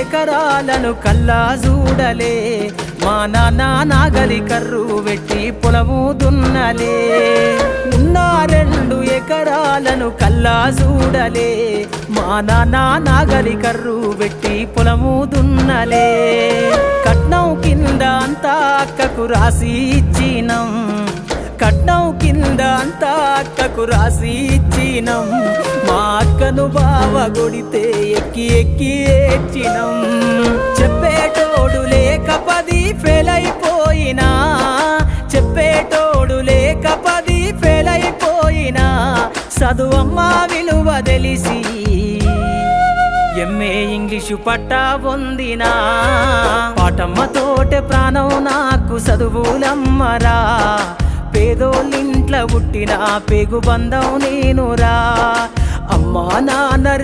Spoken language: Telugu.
ఎకరాలను కల్లా చూడలే, మా నాన్న నాగలి కర్రు పెట్టి పొలము దున్నలే. ఉన్న 2 ఎకరాలను కల్లా చూడలే, మా నాన్న నాగలి కర్రు పెట్టి పొలము దున్నలే. కట్నం కింద అంతా అక్కకు రాసి ఇచ్చినం, కట్నం కింద అంతా అక్కకు రాసి ఇచ్చినం. మా అక్కను బావ కొడితే ఎక్కి ఎక్కి ఏడ్చినం. చెప్పేటోడు లేక 10 ఫెయిల్ అయిపోయినా, చెప్పేటోడు లేక 10 ఫెయిల్ అయిపోయినా, చదువమ్మ విలువ తెలిసి ఎంఏ ఇంగ్లీషు పట్టా పొందినా. పాటమ్మతోటే ప్రాణం నాకు చదువులమ్మరా, పేదోళ్ళింట్ల పుట్టిన పేగు బంధం నేనురా. అమ్మా నాన్న